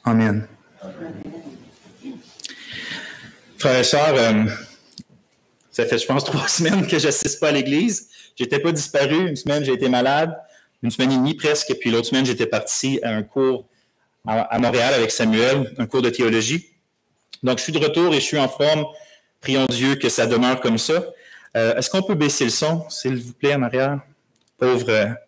Amen. Frères et sœurs, ça fait, je pense, 3 semaines que je n'assiste pas à l'église. Je n'étais pas disparu. Une semaine, j'ai été malade. Une semaine et demie presque. Puis l'autre semaine, j'étais parti à un cours à Montréal avec Samuel, un cours de théologie. Donc, je suis de retour et je suis en forme. Prions Dieu que ça demeure comme ça. Est-ce qu'on peut baisser le son, s'il vous plaît, en arrière? Pauvres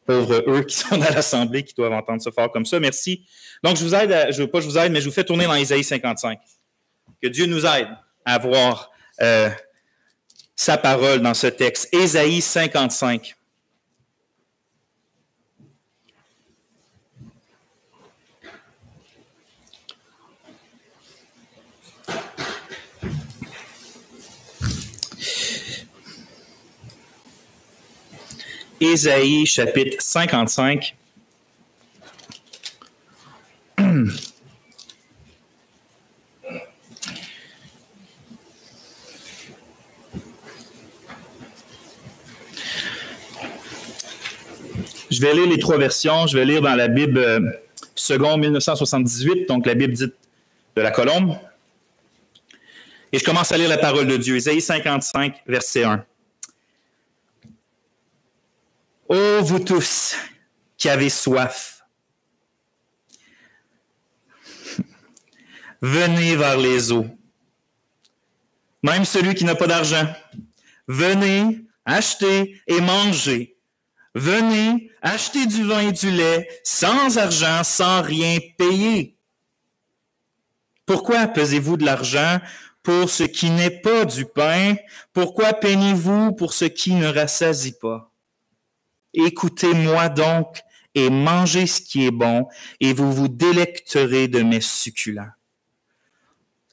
eux qui sont à l'Assemblée, qui doivent entendre ça fort comme ça. Merci. Donc, je vous aide, pas je vous aide, mais je vous fais tourner dans Ésaïe 55. Que Dieu nous aide à voir sa parole dans ce texte. Ésaïe 55. Ésaïe, chapitre 55. Je vais lire les 3 versions. Je vais lire dans la Bible seconde 1978, donc la Bible dite de la Colombe. Et je commence à lire la parole de Dieu. Ésaïe 55, verset 1. Ô vous tous qui avez soif, venez vers les eaux. Même celui qui n'a pas d'argent, venez, achetez et mangez. Venez, achetez du vin et du lait, sans argent, sans rien payer. Pourquoi pesez-vous de l'argent pour ce qui n'est pas du pain? Pourquoi peignez-vous pour ce qui ne rassasie pas? Écoutez-moi donc et mangez ce qui est bon, et vous vous délecterez de mes succulents.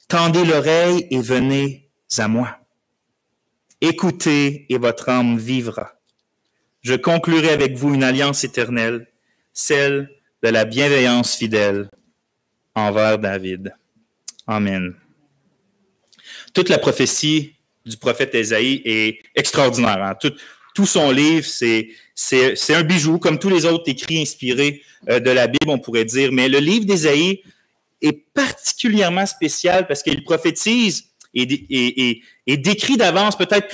Tendez l'oreille et venez à moi. Écoutez et votre âme vivra. Je conclurai avec vous une alliance éternelle, celle de la bienveillance fidèle envers David. Amen. Toute la prophétie du prophète Ésaïe est extraordinaire. Hein? Tout son livre, c'est un bijou, comme tous les autres écrits inspirés de la Bible, on pourrait dire. Mais le livre d'Ésaïe est particulièrement spécial parce qu'il prophétise et décrit d'avance, peut-être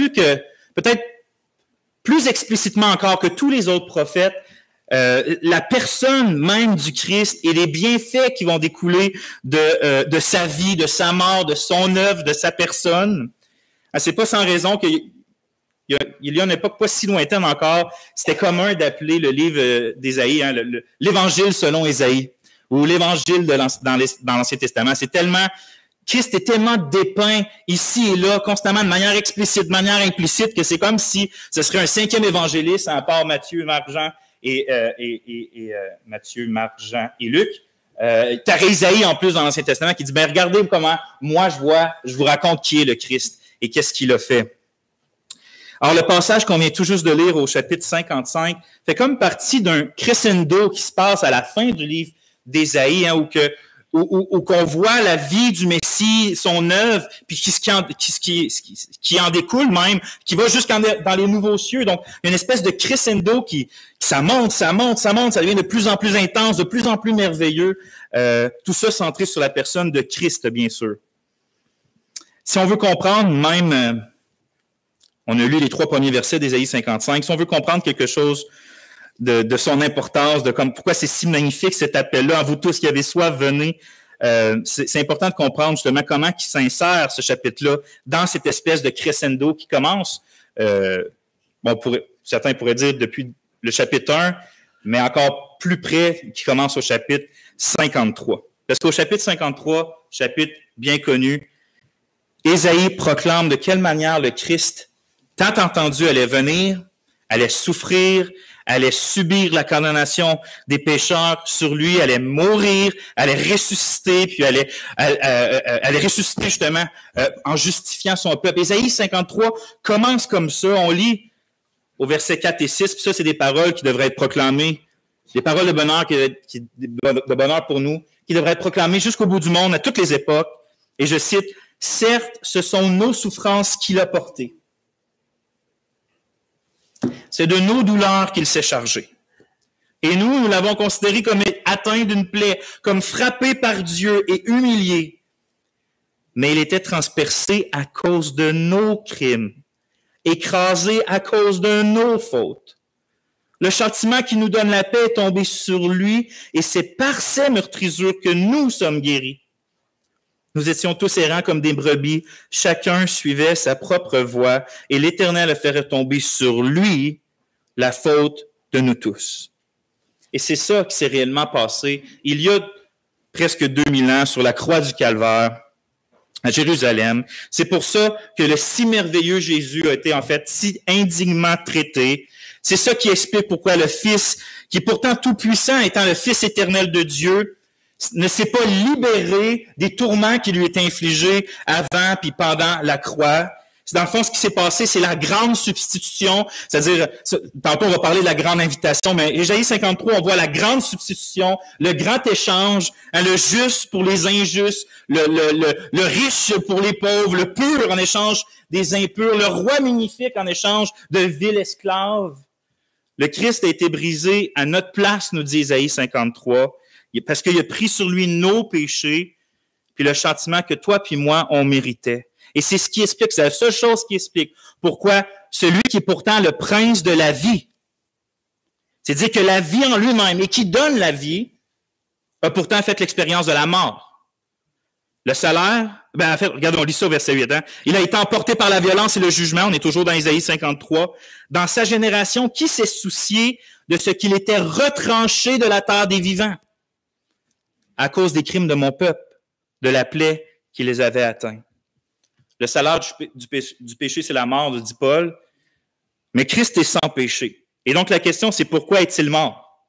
plus explicitement encore que tous les autres prophètes, la personne même du Christ et les bienfaits qui vont découler de sa vie, de sa mort, de son œuvre, de sa personne. C'est pas sans raison qu'il y a une époque pas si lointaine encore, c'était commun d'appeler le livre d'Ésaïe l'Évangile selon Ésaïe ou l'Évangile dans l'Ancien Testament. Christ est tellement dépeint ici et là, constamment, de manière explicite, de manière implicite, que c'est comme si ce serait un 5e évangéliste, à part Matthieu, Marc, Jean Matthieu, Marc, Jean et Luc. T'as Ésaïe en plus dans l'Ancien Testament qui dit, regardez comment moi je vous raconte qui est le Christ et qu'est-ce qu'il a fait. Alors, le passage qu'on vient tout juste de lire au chapitre 55 fait comme partie d'un crescendo qui se passe à la fin du livre d'Ésaïe, hein, où qu'on voit la vie du Messie, son œuvre, puis ce qui en découle même, qui va jusqu'en dans les nouveaux cieux. Donc, il y a une espèce de crescendo ça monte, ça devient de plus en plus intense, de plus en plus merveilleux. Tout ça centré sur la personne de Christ, bien sûr. Si on veut comprendre même... on a lu les 3 premiers versets d'Ésaïe 55. Si on veut comprendre quelque chose de son importance, de pourquoi c'est si magnifique cet appel-là, à vous tous qui avez soif, venez, c'est important de comprendre justement comment il s'insère ce chapitre-là dans cette espèce de crescendo qui commence, certains pourraient dire depuis le chapitre 1, mais encore plus près, qui commence au chapitre 53. Parce qu'au chapitre 53, chapitre bien connu, Ésaïe proclame de quelle manière le Christ, tant entendu, allait venir, allait souffrir, allait subir la condamnation des pécheurs sur lui, allait mourir, allait ressusciter, puis allait ressusciter justement en justifiant son peuple. Ésaïe 53 commence comme ça. On lit au verset 4 et 6, puis ça, c'est des paroles qui devraient être proclamées, des paroles de bonheur pour nous, qui devraient être proclamées jusqu'au bout du monde, à toutes les époques. Et je cite, « Certes, ce sont nos souffrances qu'il a portées. C'est de nos douleurs qu'il s'est chargé. Et nous l'avons considéré comme atteint d'une plaie, comme frappé par Dieu et humilié. Mais il était transpercé à cause de nos crimes, écrasé à cause de nos fautes. Le châtiment qui nous donne la paix est tombé sur lui, et c'est par ses meurtrissures que nous sommes guéris. Nous étions tous errants comme des brebis, chacun suivait sa propre voie, et l'Éternel a fait retomber sur lui la faute de nous tous. Et c'est ça qui s'est réellement passé il y a presque 2000 ans sur la croix du Calvaire à Jérusalem. C'est pour ça que le si merveilleux Jésus a été en fait si indignement traité. C'est ça qui explique pourquoi le Fils, qui est pourtant tout-puissant, étant le Fils éternel de Dieu, ne s'est pas libéré des tourments qui lui étaient infligés avant puis pendant la croix. C'est dans le fond, ce qui s'est passé, c'est la grande substitution, c'est-à-dire, tantôt on va parler de la grande invitation, mais Ésaïe 53, on voit la grande substitution, le grand échange, le juste pour les injustes, le riche pour les pauvres, le pur en échange des impurs, le roi magnifique en échange de vils esclaves. Le Christ a été brisé à notre place, nous dit Ésaïe 53, parce qu'il a pris sur lui nos péchés, puis le châtiment que toi puis moi, on méritait. Et c'est ce qui explique, c'est la seule chose qui explique pourquoi celui qui est pourtant le prince de la vie, c'est-à-dire que la vie en lui-même et qui donne la vie, a pourtant fait l'expérience de la mort. Le salaire, en fait, regardez, on lit ça au verset 8, Il a été emporté par la violence et le jugement, on est toujours dans Ésaïe 53. Dans sa génération, qui s'est soucié de ce qu'il était retranché de la terre des vivants? À cause des crimes de mon peuple, de la plaie qui les avait atteints. Le salaire du péché, c'est la mort, dit Paul. Mais Christ est sans péché. Et donc la question, c'est pourquoi est-il mort?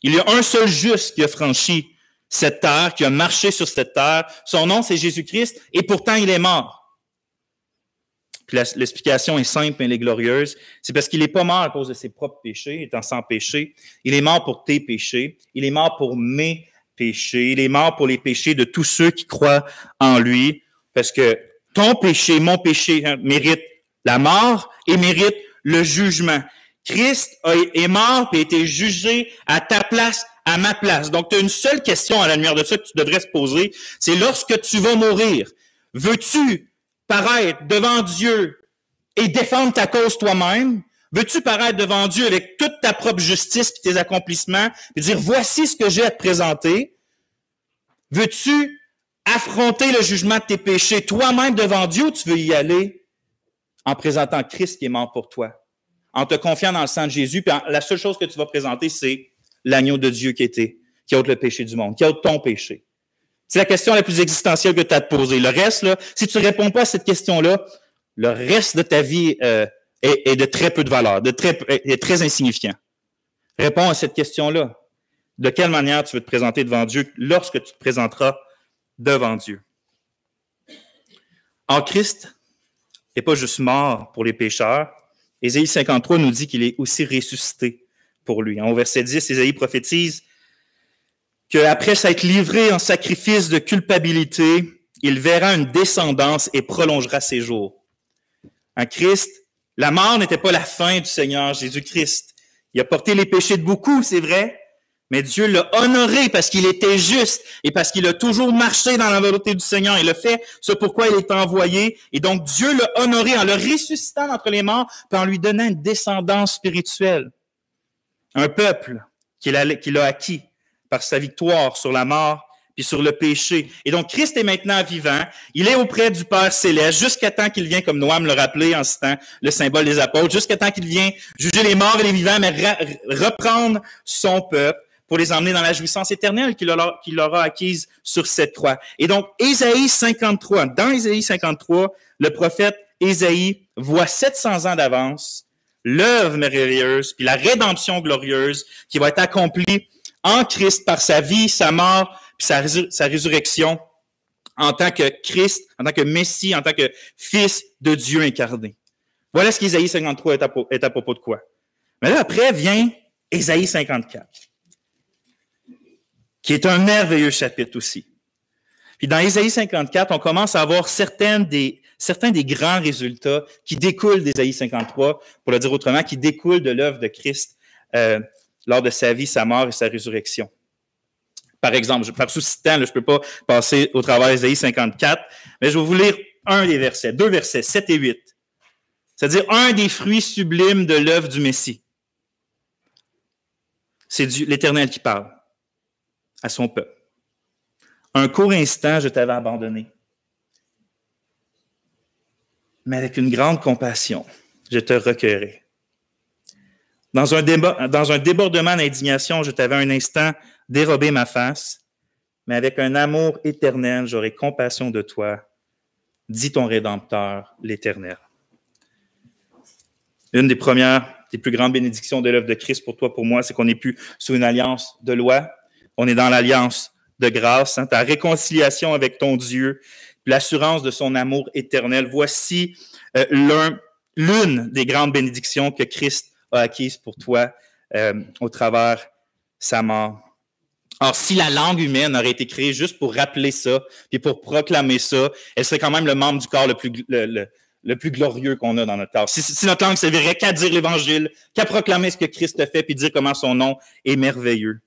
Il y a un seul juste qui a franchi cette terre, qui a marché sur cette terre. Son nom, c'est Jésus-Christ, et pourtant il est mort. Puis l'explication est simple, mais elle est glorieuse. C'est parce qu'il n'est pas mort à cause de ses propres péchés, étant sans péché. Il est mort pour tes péchés. Il est mort pour mes péchés. Il est mort pour les péchés de tous ceux qui croient en lui. Parce que ton péché, mon péché, mérite la mort et mérite le jugement. Christ est mort et a été jugé à ta place, à ma place. Donc, tu as une seule question à la lumière de ça que tu devrais se poser, c'est lorsque tu vas mourir, veux-tu paraître devant Dieu et défendre ta cause toi-même? Veux-tu paraître devant Dieu avec toute ta propre justice et tes accomplissements et dire, voici ce que j'ai à te présenter? Veux-tu affronter le jugement de tes péchés toi-même devant Dieu, ou tu veux y aller en présentant Christ qui est mort pour toi, en te confiant dans le sang de Jésus, puis la seule chose que tu vas présenter, c'est l'agneau de Dieu qui ôte le péché du monde, qui ôte ton péché. C'est la question la plus existentielle que tu as à te poser. Le reste, là, si tu ne réponds pas à cette question-là, le reste de ta vie est de très peu de valeur, est très insignifiant. Réponds à cette question-là. De quelle manière tu veux te présenter devant Dieu lorsque tu te présenteras devant Dieu? En Christ n'est pas juste mort pour les pécheurs. Ésaïe 53 nous dit qu'il est aussi ressuscité pour lui. Au verset 10, Ésaïe prophétise qu'après s'être livré en sacrifice de culpabilité, il verra une descendance et prolongera ses jours. En Christ, la mort n'était pas la fin du Seigneur Jésus-Christ. Il a porté les péchés de beaucoup, c'est vrai, mais Dieu l'a honoré parce qu'il était juste et parce qu'il a toujours marché dans la volonté du Seigneur. Il a fait ce pourquoi il est envoyé. Et donc, Dieu l'a honoré en le ressuscitant d'entre les morts et en lui donnant une descendance spirituelle. Un peuple qu'il a acquis par sa victoire sur la mort puis sur le péché. Et donc, Christ est maintenant vivant. Il est auprès du Père céleste jusqu'à temps qu'il vienne, comme Noam le rappelait en citant le symbole des apôtres, jusqu'à temps qu'il vienne juger les morts et les vivants, mais reprendre son peuple pour les emmener dans la jouissance éternelle qu'il aura acquise sur cette croix. Et donc, Ésaïe 53, dans Ésaïe 53, le prophète Ésaïe voit 700 ans d'avance l'œuvre merveilleuse puis la rédemption glorieuse qui va être accomplie en Christ par sa vie, sa mort puis sa résurrection en tant que Christ, en tant que Messie, en tant que Fils de Dieu incarné. Voilà ce qu'Ésaïe 53 est à propos de quoi. Mais là, après vient Ésaïe 54. Qui est un merveilleux chapitre aussi. Puis dans Ésaïe 54, on commence à avoir certains des grands résultats qui découlent d'Ésaïe 53, pour le dire autrement, qui découlent de l'œuvre de Christ lors de sa vie, sa mort et sa résurrection. Par exemple, par souci de temps, là, je ne peux pas passer au travers d'Ésaïe 54, mais je vais vous lire deux versets, 7 et 8. C'est-à-dire un des fruits sublimes de l'œuvre du Messie. C'est l'Éternel qui parle à son peuple. Un court instant, je t'avais abandonné. Mais avec une grande compassion, je te recueillerai. Dans un débordement d'indignation, je t'avais un instant dérobé ma face, mais avec un amour éternel, j'aurai compassion de toi, dit ton Rédempteur, l'Éternel. Une des premières, des plus grandes bénédictions de l'œuvre de Christ pour toi, pour moi, c'est qu'on n'est plus sous une alliance de loi, on est dans l'alliance de grâce, hein, ta réconciliation avec ton Dieu, l'assurance de son amour éternel. Voici l'une des grandes bénédictions que Christ a acquises pour toi au travers sa mort. Alors, si la langue humaine aurait été créée juste pour rappeler ça, puis pour proclamer ça, elle serait quand même le membre du corps le plus glorieux qu'on a dans notre corps. Si notre langue servirait qu'à dire l'Évangile, qu'à proclamer ce que Christ a fait, puis dire comment son nom est merveilleux.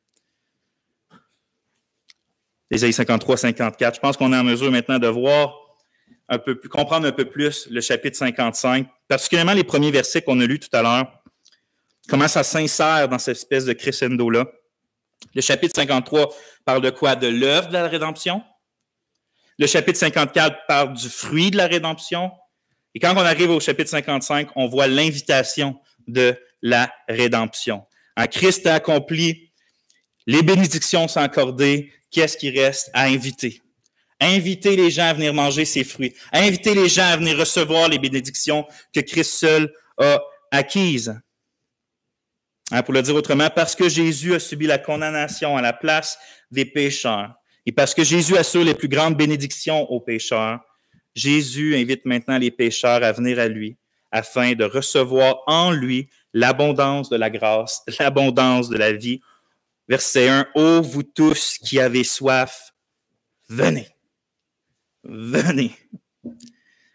Ésaïe 53, 54. Je pense qu'on est en mesure maintenant de voir un peu plus, comprendre un peu plus le chapitre 55, particulièrement les premiers versets qu'on a lus tout à l'heure, comment ça s'insère dans cette espèce de crescendo-là. Le chapitre 53 parle de quoi? De l'œuvre de la rédemption. Le chapitre 54 parle du fruit de la rédemption. Et quand on arrive au chapitre 55, on voit l'invitation de la rédemption. Hein, Christ a accompli, les bénédictions sont accordées, qu'est-ce qui reste à inviter? Inviter les gens à venir manger ses fruits. Inviter les gens à venir recevoir les bénédictions que Christ seul a acquises. Hein, pour le dire autrement, parce que Jésus a subi la condamnation à la place des pécheurs et parce que Jésus assure les plus grandes bénédictions aux pécheurs, Jésus invite maintenant les pécheurs à venir à lui afin de recevoir en lui l'abondance de la grâce, l'abondance de la vie. Verset 1, « Ô vous tous qui avez soif, venez. » Venez.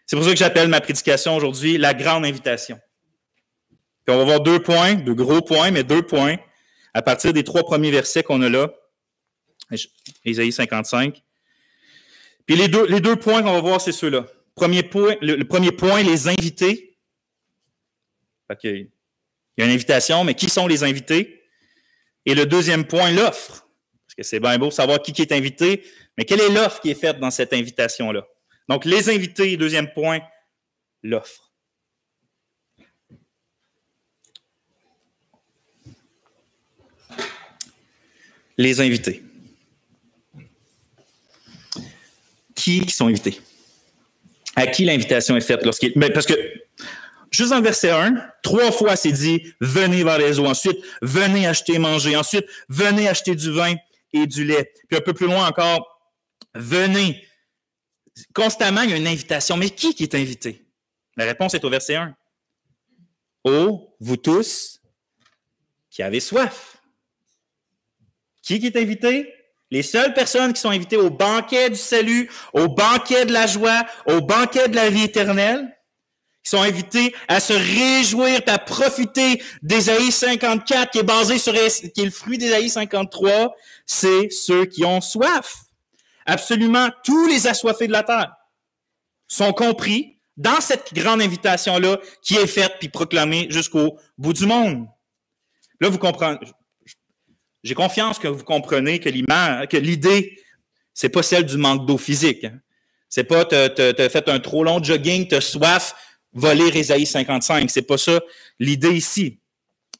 C'est pour ça que j'appelle ma prédication aujourd'hui la grande invitation. Puis on va voir 2 points, 2 gros points, mais 2 points à partir des 3 premiers versets qu'on a là. Ésaïe 55. Puis les deux points qu'on va voir, c'est ceux-là. Le premier point, les invités. Il y a une invitation, mais qui sont les invités? Et le deuxième point, l'offre. Parce que c'est bien beau de savoir qui est invité, mais quelle est l'offre qui est faite dans cette invitation-là? Donc, les invités, deuxième point, l'offre. Les invités. Qui sont invités? À qui l'invitation est faite? Parce que, juste dans le verset 1, 3 fois, c'est dit « Venez vers les eaux ». Ensuite, « Venez acheter et manger ». Ensuite, « Venez acheter du vin et du lait ». Puis un peu plus loin encore, « Venez ». Constamment, il y a une invitation. Mais qui est invité? La réponse est au verset 1. « Ô, vous tous qui avez soif ». Qui est invité? Les seules personnes qui sont invitées au banquet du salut, au banquet de la joie, au banquet de la vie éternelle, qui sont invités à se réjouir et à profiter d'Ésaïe 54, qui est basé sur, qui est le fruit d'Ésaïe 53, c'est ceux qui ont soif. Absolument tous les assoiffés de la terre sont compris dans cette grande invitation-là qui est faite puis proclamée jusqu'au bout du monde. Là, vous comprenez. J'ai confiance que vous comprenez que l'idée, c'est pas celle du manque d'eau physique. Hein. C'est pas t'as fait un trop long jogging, t'as soif, va lire Ésaïe 55. C'est pas ça l'idée ici.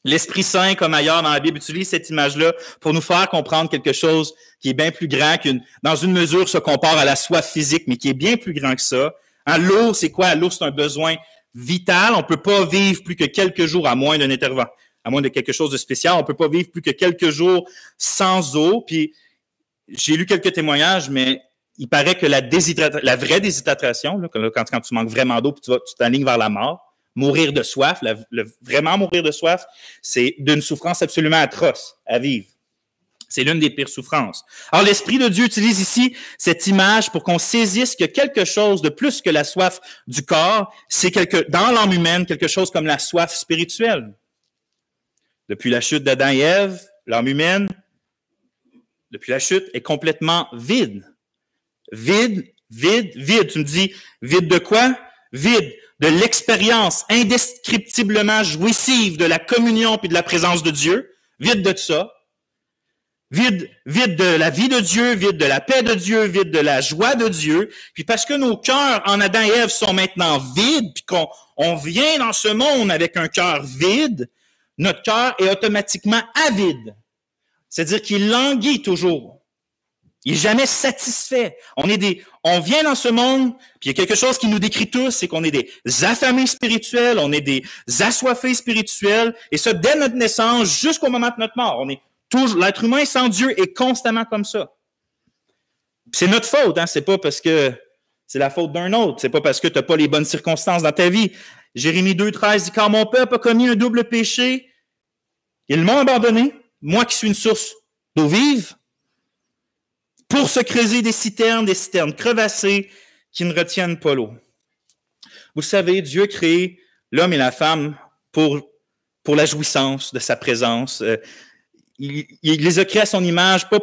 L'Esprit Saint, comme ailleurs dans la Bible, utilise cette image-là pour nous faire comprendre quelque chose qui est bien plus grand dans une mesure, se compare à la soif physique, mais qui est bien plus grand que ça. Hein, l'eau, c'est quoi? L'eau, c'est un besoin vital. On peut pas vivre plus que quelques jours à moins d'un intervalle. À moins de quelque chose de spécial, on ne peut pas vivre plus que quelques jours sans eau. Puis, j'ai lu quelques témoignages, mais il paraît que la vraie déshydratation, là, quand tu manques vraiment d'eau, puis tu t'alignes vers la mort, mourir de soif, vraiment mourir de soif, c'est d'une souffrance absolument atroce à vivre. C'est l'une des pires souffrances. Alors, l'Esprit de Dieu utilise ici cette image pour qu'on saisisse que quelque chose de plus que la soif du corps, c'est dans l'âme humaine quelque chose comme la soif spirituelle. Depuis la chute d'Adam et Ève, l'âme humaine, depuis la chute, est complètement vide. Vide, vide, vide. Tu me dis, vide de quoi? Vide de l'expérience indescriptiblement jouissive de la communion puis de la présence de Dieu. Vide de ça. Vide de la vie de Dieu, vide de la paix de Dieu, vide de la joie de Dieu. Puis parce que nos cœurs en Adam et Ève sont maintenant vides, puis qu'on vient dans ce monde avec un cœur vide, notre cœur est automatiquement avide. C'est-à-dire qu'il languit toujours. Il n'est jamais satisfait. On vient dans ce monde, puis il y a quelque chose qui nous décrit tous, c'est qu'on est des affamés spirituels, on est des assoiffés spirituels, et ça dès notre naissance jusqu'au moment de notre mort. L'être humain sans Dieu est constamment comme ça. C'est notre faute, hein? C'est pas parce que c'est la faute d'un autre, c'est pas parce que tu n'as pas les bonnes circonstances dans ta vie. Jérémie 2,13 dit « Car mon peuple a commis un double péché, ils m'ont abandonné, moi qui suis une source d'eau vive, pour se creuser des citernes crevassées qui ne retiennent pas l'eau. » Vous savez, Dieu a créé l'homme et la femme pour la jouissance de sa présence. Il les a créés à son image, pas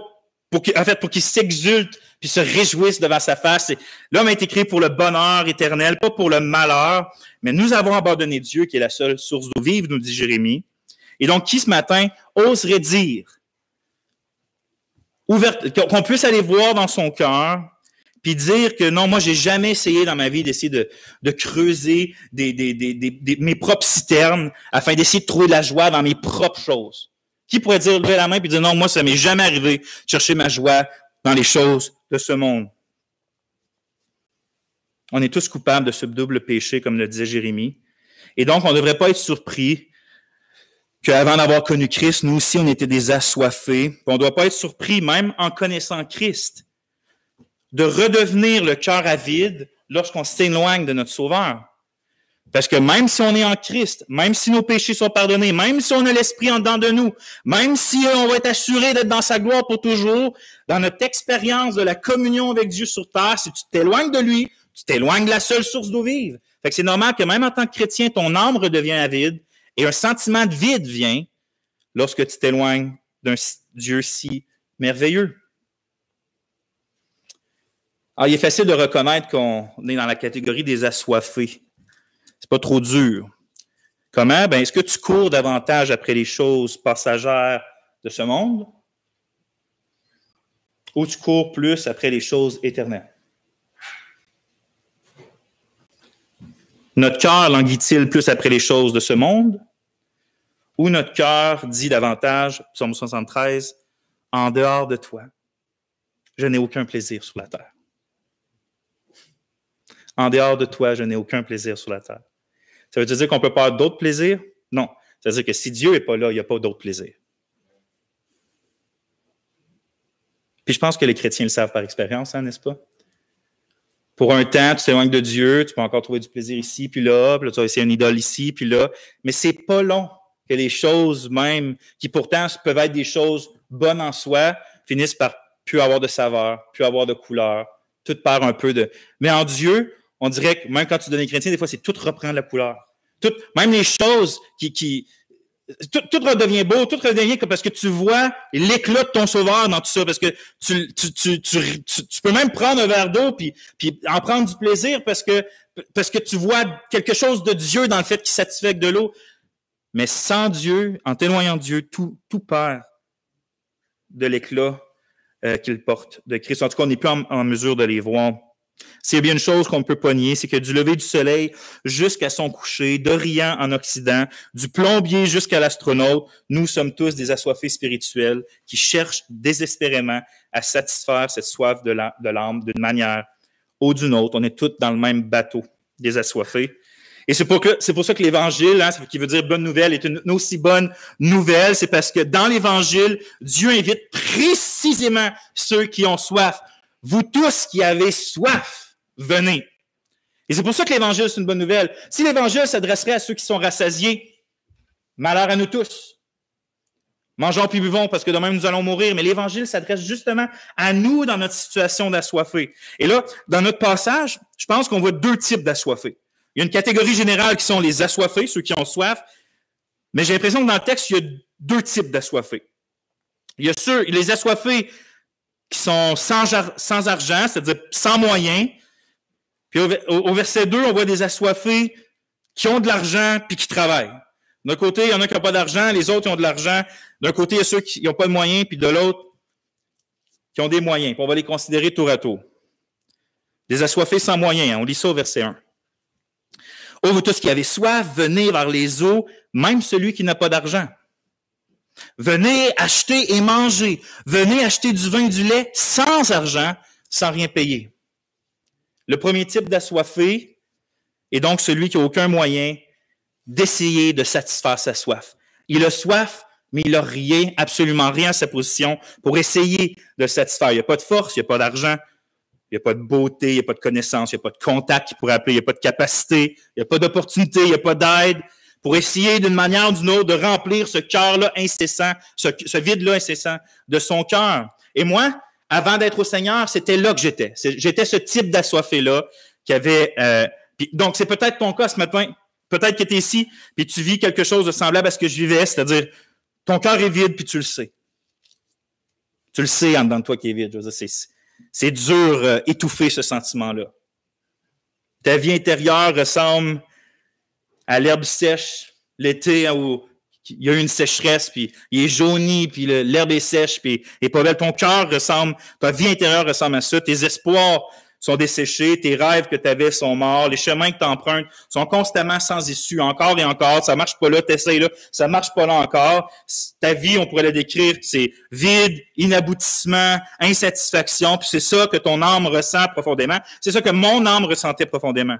pour qu'ils s'exultent puis se réjouissent devant sa face. L'homme a été créé pour le bonheur éternel, pas pour le malheur. Mais nous avons abandonné Dieu, qui est la seule source d'eau vive, nous dit Jérémie. Et donc, qui ce matin oserait dire qu'on puisse aller voir dans son cœur puis dire que non, moi, j'ai jamais essayé dans ma vie d'essayer de creuser mes propres citernes afin d'essayer de trouver de la joie dans mes propres choses. Qui pourrait dire, lever la main et dire non, moi, ça m'est jamais arrivé de chercher ma joie dans les choses de ce monde. On est tous coupables de ce double péché, comme le disait Jérémie. Et donc, on ne devrait pas être surpris qu'avant d'avoir connu Christ, nous aussi, on était des assoiffés. On ne doit pas être surpris, même en connaissant Christ, de redevenir le cœur avide lorsqu'on s'éloigne de notre Sauveur. Parce que même si on est en Christ, même si nos péchés sont pardonnés, même si on a l'Esprit en dedans de nous, même si on va être assuré d'être dans sa gloire pour toujours, dans notre expérience de la communion avec Dieu sur terre, si tu t'éloignes de lui, tu t'éloignes de la seule source d'eau vive. Fait que c'est normal que même en tant que chrétien, ton âme redevient avide et un sentiment de vide vient lorsque tu t'éloignes d'un Dieu si merveilleux. Alors, il est facile de reconnaître qu'on est dans la catégorie des assoiffés. C'est pas trop dur. Comment? Ben, est-ce que tu cours davantage après les choses passagères de ce monde ou tu cours plus après les choses éternelles? Notre cœur languit-il plus après les choses de ce monde ou notre cœur dit davantage, Psaume 73, « En dehors de toi, je n'ai aucun plaisir sur la terre. » En dehors de toi, je n'ai aucun plaisir sur la terre. Ça veut dire qu'on ne peut pas avoir d'autres plaisirs? Non. Ça veut dire que si Dieu n'est pas là, il n'y a pas d'autres plaisirs. Puis je pense que les chrétiens le savent par expérience, hein, n'est-ce pas? Pour un temps, tu t'éloignes de Dieu, tu peux encore trouver du plaisir ici, puis là tu vas essayer une idole ici, puis là. Mais c'est pas long que les choses même, qui pourtant peuvent être des choses bonnes en soi, finissent par plus avoir de saveur, plus avoir de couleur, tout perd un peu de... Mais en Dieu, on dirait que même quand tu donnes les chrétiens, des fois, c'est tout reprend la couleur. Même les choses tout redevient beau, tout redevient parce que tu vois l'éclat de ton Sauveur dans tout ça, parce que tu peux même prendre un verre d'eau puis en prendre du plaisir parce que tu vois quelque chose de Dieu dans le fait qu'il satisfait avec de l'eau. Mais sans Dieu, en t'éloignant de Dieu, tout perd de l'éclat qu'il porte de Christ. En tout cas, on n'est plus en mesure de les voir. C'est bien une chose qu'on ne peut pas nier, c'est que du lever du soleil jusqu'à son coucher, d'Orient en Occident, du plombier jusqu'à l'astronaute, nous sommes tous des assoiffés spirituels qui cherchent désespérément à satisfaire cette soif de l'âme d'une manière ou d'une autre. On est tous dans le même bateau, des assoiffés. Et c'est pour ça que l'Évangile, qui veut dire bonne nouvelle, est une aussi bonne nouvelle. C'est parce que dans l'Évangile, Dieu invite précisément ceux qui ont soif. Vous tous qui avez soif, venez. Et c'est pour ça que l'Évangile, c'est une bonne nouvelle. Si l'Évangile s'adresserait à ceux qui sont rassasiés, malheur à nous tous. Mangeons puis buvons parce que de même nous allons mourir. Mais l'Évangile s'adresse justement à nous dans notre situation d'assoiffés. Et là, dans notre passage, je pense qu'on voit deux types d'assoiffés. Il y a une catégorie générale qui sont les assoiffés, ceux qui ont soif. Mais j'ai l'impression que dans le texte, il y a deux types d'assoiffés. Il y a les assoiffés qui sont sans argent, c'est-à-dire sans moyens. Puis au verset 2, on voit des assoiffés qui ont de l'argent puis qui travaillent. D'un côté, il y en a qui n'ont pas d'argent, les autres qui ont de l'argent. D'un côté, il y a ceux qui n'ont pas de moyens, puis de l'autre, qui ont des moyens. Puis on va les considérer tour à tour. Des assoiffés sans moyens, hein, on lit ça au verset 1. « Ô vous tous qui avez soif, venez vers les eaux, même celui qui n'a pas d'argent. Venez acheter et manger. Venez acheter du vin et du lait sans argent, sans rien payer. » Le premier type d'assoiffé est donc celui qui n'a aucun moyen d'essayer de satisfaire sa soif. Il a soif, mais il n'a rien, absolument rien à sa position pour essayer de satisfaire. Il n'y a pas de force, il n'y a pas d'argent, il n'y a pas de beauté, il n'y a pas de connaissance, il n'y a pas de contact qui pourrait appeler, il n'y a pas de capacité, il n'y a pas d'opportunité, il n'y a pas d'aide pour essayer d'une manière ou d'une autre de remplir ce cœur-là incessant, ce vide-là incessant de son cœur. Et moi, avant d'être au Seigneur, c'était là que j'étais. J'étais ce type d'assoiffé-là qui avait... donc, c'est peut-être ton cas ce matin. Peut-être que tu es ici, puis tu vis quelque chose de semblable à ce que je vivais, c'est-à-dire ton cœur est vide, puis tu le sais. Tu le sais en dedans de toi qui est vide. Je veux dire, c'est dur étouffer ce sentiment-là. Ta vie intérieure ressemble à l'herbe sèche l'été où il y a eu une sécheresse, puis il est jauni, puis l'herbe est sèche, puis il est pas belle. Ton cœur ressemble, ta vie intérieure ressemble à ça. Tes espoirs sont desséchés, tes rêves que tu avais sont morts, les chemins que tu empruntes sont constamment sans issue, encore et encore, ça marche pas là, t'essayes là, ça marche pas là encore. Ta vie, on pourrait la décrire, c'est vide, inaboutissement, insatisfaction, puis c'est ça que ton âme ressent profondément. C'est ça que mon âme ressentait profondément.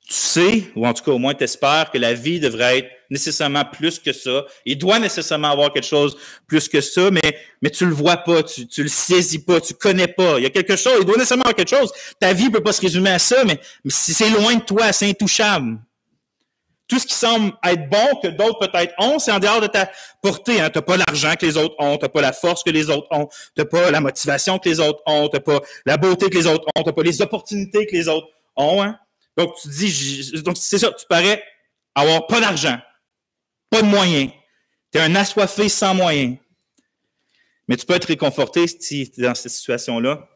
Tu sais, ou en tout cas au moins tu espères que la vie devrait être nécessairement plus que ça. Il doit nécessairement avoir quelque chose plus que ça, mais tu le vois pas, tu le saisis pas, tu connais pas. Il y a quelque chose, il doit nécessairement avoir quelque chose. Ta vie peut pas se résumer à ça, mais c'est loin de toi, c'est intouchable. Tout ce qui semble être bon, que d'autres peut-être ont, c'est en dehors de ta portée. Hein. Tu n'as pas l'argent que les autres ont, tu n'as pas la force que les autres ont, tu n'as pas la motivation que les autres ont, tu n'as pas la beauté que les autres ont, tu n'as pas les opportunités que les autres ont. Hein. Donc, tu dis, donc c'est ça, tu parais avoir pas d'argent, pas de moyens. Tu es un assoiffé sans moyens. Mais tu peux être réconforté si tu es dans cette situation-là,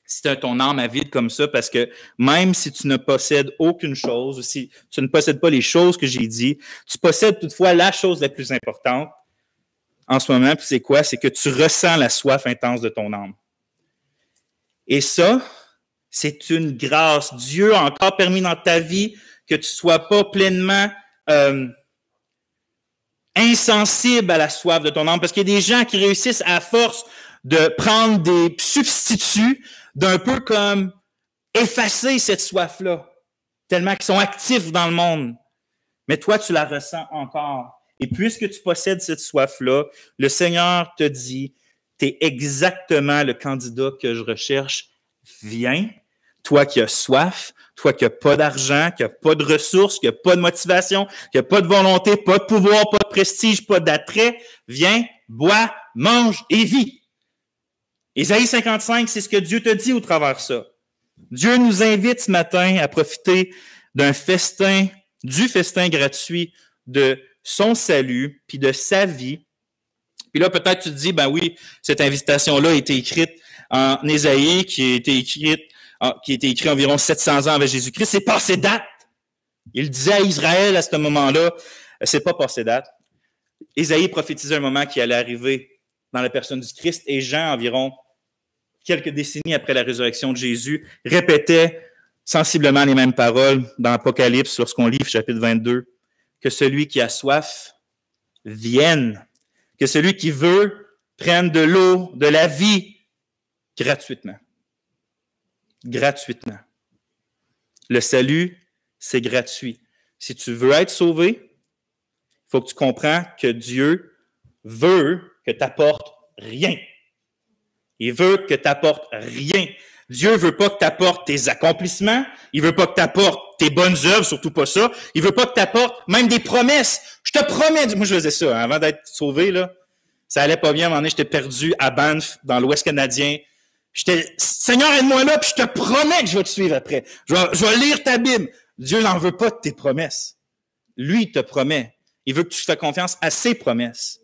si tu as ton âme à vide comme ça, parce que même si tu ne possèdes aucune chose, si tu ne possèdes pas les choses que j'ai dit, tu possèdes toutefois la chose la plus importante en ce moment, puis c'est quoi? C'est que tu ressens la soif intense de ton âme. Et ça, c'est une grâce. Dieu a encore permis dans ta vie que tu ne sois pas pleinement insensible à la soif de ton âme. Parce qu'il y a des gens qui réussissent à force de prendre des substituts, d'un peu comme effacer cette soif-là, tellement qu'ils sont actifs dans le monde. Mais toi, tu la ressens encore. Et puisque tu possèdes cette soif-là, le Seigneur te dit, tu es exactement le candidat que je recherche. Viens, toi qui as soif, toi qui n'as pas d'argent, qui n'as pas de ressources, qui n'as pas de motivation, qui n'as pas de volonté, pas de pouvoir, pas de prestige, pas d'attrait, viens, bois, mange et vis. Ésaïe 55, c'est ce que Dieu te dit au travers de ça. Dieu nous invite ce matin à profiter du festin gratuit de son salut, puis de sa vie. Puis là, peut-être tu te dis, ben oui, cette invitation-là a été écrite en Ésaïe, qui a été écrit environ 700 ans avec Jésus-Christ. C'est passé date. Il disait à Israël à ce moment-là, c'est pas passé date. Ésaïe prophétisait un moment qui allait arriver dans la personne du Christ, et Jean, environ quelques décennies après la résurrection de Jésus, répétait sensiblement les mêmes paroles dans l'Apocalypse, lorsqu'on lit chapitre 22, que celui qui a soif vienne, que celui qui veut prenne de l'eau, de la vie, gratuitement. Gratuitement. Le salut, c'est gratuit. Si tu veux être sauvé, il faut que tu comprennes que Dieu veut que tu apportes rien. Il veut que tu apportes rien. Dieu veut pas que tu apportes tes accomplissements. Il veut pas que tu apportes tes bonnes œuvres, surtout pas ça. Il veut pas que tu apportes même des promesses. Je te promets. Moi, je faisais ça, hein, avant d'être sauvé, là. Ça allait pas bien. À un moment donné, j'étais perdu à Banff, dans l'Ouest canadien. Seigneur, aide-moi là, puis je te promets que je vais te suivre après. Je vais lire ta Bible. Dieu n'en veut pas de tes promesses. Lui, il te promet. Il veut que tu fasses confiance à ses promesses.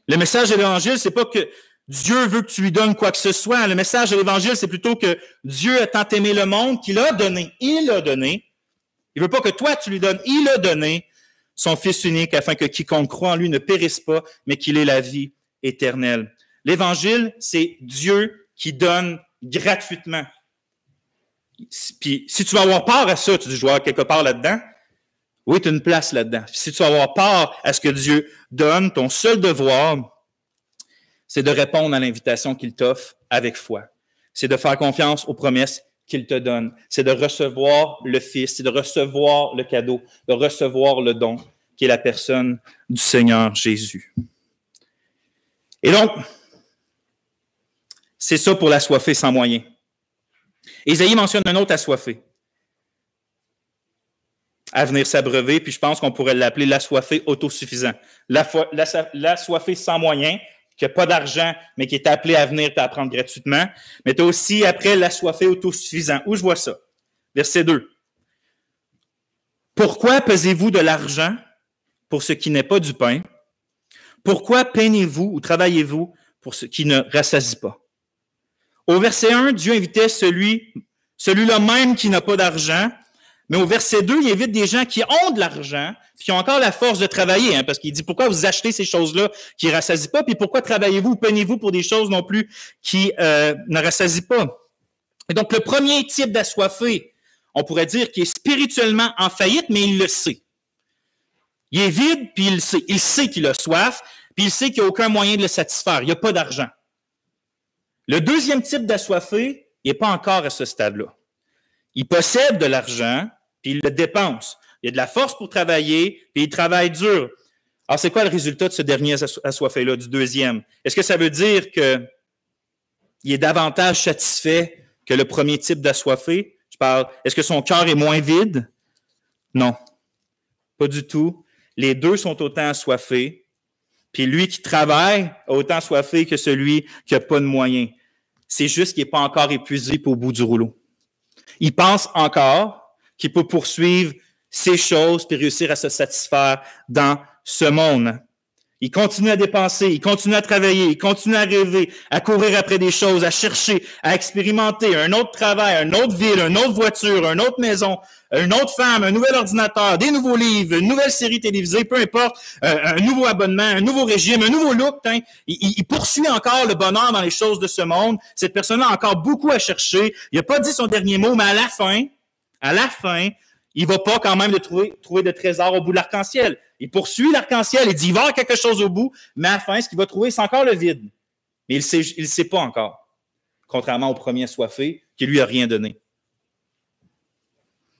Le message de l'Évangile, c'est pas que Dieu veut que tu lui donnes quoi que ce soit. Le message de l'Évangile, c'est plutôt que Dieu a tant aimé le monde qu'il a donné. Il a donné. Il veut pas que toi, tu lui donnes. Il a donné son Fils unique afin que quiconque croit en lui ne périsse pas, mais qu'il ait la vie éternelle. L'Évangile, c'est Dieu qui donne gratuitement. Puis, si tu vas avoir part à ça, tu dis, je vais avoir quelque part là-dedans. Oui, tu as une place là-dedans. Si tu vas avoir part à ce que Dieu donne, ton seul devoir, c'est de répondre à l'invitation qu'il t'offre avec foi. C'est de faire confiance aux promesses qu'il te donne. C'est de recevoir le Fils, c'est de recevoir le cadeau, de recevoir le don, qui est la personne du Seigneur Jésus. Et donc, c'est ça pour l'assoiffé sans moyen. Ésaïe mentionne un autre assoiffé à venir s'abreuver, puis je pense qu'on pourrait l'appeler l'assoiffé autosuffisant. L'assoiffé sans moyen, qui n'a pas d'argent, mais qui est appelé à venir et à apprendre gratuitement. Mais tu as aussi, après, l'assoiffé autosuffisant. Où je vois ça? Verset 2. Pourquoi pesez-vous de l'argent pour ce qui n'est pas du pain? Pourquoi peinez-vous ou travaillez-vous pour ce qui ne rassasie pas? Au verset 1, Dieu invitait celui-là même qui n'a pas d'argent. Mais au verset 2, il invite des gens qui ont de l'argent, puis qui ont encore la force de travailler, parce qu'il dit pourquoi vous achetez ces choses-là qui ne rassasient pas, puis pourquoi travaillez-vous ou peignez-vous pour des choses non plus qui ne rassasient pas. Et donc, le premier type d'assoiffé, on pourrait dire qu'il est spirituellement en faillite, mais il le sait. Il est vide, puis il le sait. Il sait qu'il a soif, puis il sait qu'il n'y a aucun moyen de le satisfaire. Il n'y a pas d'argent. Le deuxième type d'assoiffé, il n'est pas encore à ce stade-là. Il possède de l'argent, puis il le dépense. Il a de la force pour travailler, puis il travaille dur. Alors, c'est quoi le résultat de ce dernier assoiffé-là, du deuxième? Est-ce que ça veut dire qu'il est davantage satisfait que le premier type d'assoiffé? Est-ce que son cœur est moins vide? Non, pas du tout. Les deux sont autant assoiffés, puis lui qui travaille a autant assoiffé que celui qui n'a pas de moyens. C'est juste qu'il n'est pas encore épuisé pour au bout du rouleau. Il pense encore qu'il peut poursuivre ces choses puis réussir à se satisfaire dans ce monde. Il continue à dépenser, il continue à travailler, il continue à rêver, à courir après des choses, à chercher, à expérimenter un autre travail, une autre ville, une autre voiture, une autre maison, une autre femme, un nouvel ordinateur, des nouveaux livres, une nouvelle série télévisée, peu importe, un nouveau abonnement, un nouveau régime, un nouveau look. Il poursuit encore le bonheur dans les choses de ce monde. Cette personne-là a encore beaucoup à chercher. Il n'a pas dit son dernier mot, mais à la fin, il va pas quand même trouver de trésors au bout de l'arc-en-ciel. Il poursuit l'arc-en-ciel, il dit il va y avoir quelque chose au bout, mais à la fin, ce qu'il va trouver, c'est encore le vide. Mais il ne sait pas encore, contrairement au premier assoiffé, qui lui a rien donné.